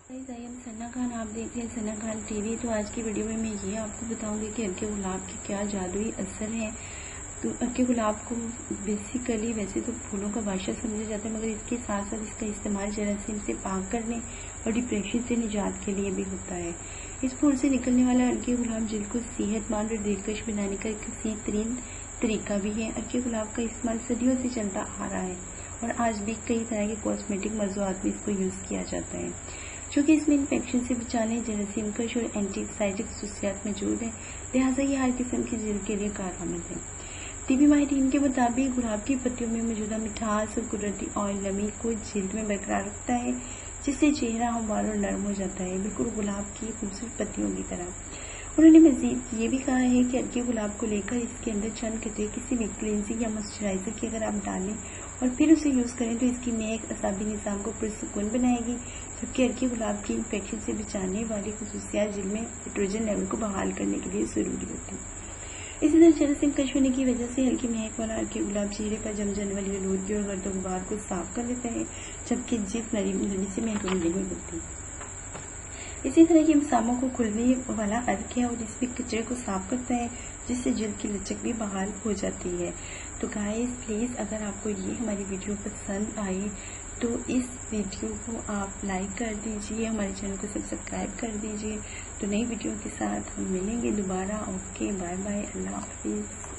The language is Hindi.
आइए हम सना खान, आप देख रहे हैं सना खान टीवी। तो आज की वीडियो में मैं ये आपको बताऊंगी कि अर्के गुलाब के क्या जादुई असर हैं। तो अर्के गुलाब को बेसिकली वैसे तो फूलों का बादशाह समझा जाता है, मगर इसके साथ साथ इसका इस्तेमाल जरासीम से पाक करने और डिप्रेशन से निजात के लिए भी होता है। इस फूल से निकलने वाला अर्के गुलाब जिल्द को सेहतमंद और दिलकश बनाने का एक हसीन तरीन तरीका भी है। अर्के गुलाब का इस्तेमाल सदियों से चलता आ रहा है और आज भी कई तरह के कॉस्मेटिक मौज़ूआत में इसको यूज़ किया जाता है, क्योंकि इसमें इन्फेक्शन से बचाने, जरासीम कश और एंटीसाइडिक खसूसियात मौजूद है। लिहाजा ये हर किस्म की जिल्द के लिए कारआमद है। टीबी माहिरीन के मुताबिक गुलाब की पत्तियों में मौजूदा मिठास और कुदरती ऑयल नमी को जिल्द में बरकरार रखता है, जिससे चेहरा हमवार और नरम हो जाता है, बिल्कुल गुलाब की खूबसूरत पत्तियों की तरह। उन्होंने मजीद ये भी कहा है कि अर्के गुलाब को लेकर इसके अंदर चंद कतरे किसी भी क्लींजिंग या मॉइस्चराइजर की अगर आप डालें और फिर उसे यूज़ करें तो इसकी महक असाबी निज़ाम को पुरसुकून बनाएगी, जबकि अर्के गुलाब की इन्फेक्शन से बचाने वाली खसूसियात जिल्द में एस्ट्रोजन लेवल को बहाल करने के लिए ज़रूरी होती है। इसी तरह जरासीम कश होने की वजह से हल्की महक वाला अर्के गुलाब चेहरे पर जम जाने वाली आलूदगी और गर्द गुबार को साफ कर देता है, जबकि जिल्द नरमी से महरून नहीं होती। इसी तरह की मसामों को खुलने वाला अर्क है और इसमें कचरे को साफ करता है, जिससे जिल्द की लचक भी बहाल हो जाती है। तो गाइस प्लीज़, अगर आपको ये हमारी वीडियो पसंद आई तो इस वीडियो को आप लाइक कर दीजिए, हमारे चैनल को सब्सक्राइब कर दीजिए। तो नई वीडियो के साथ हम मिलेंगे दोबारा। ओके, बाय बाय, अल्लाह हाफिज़।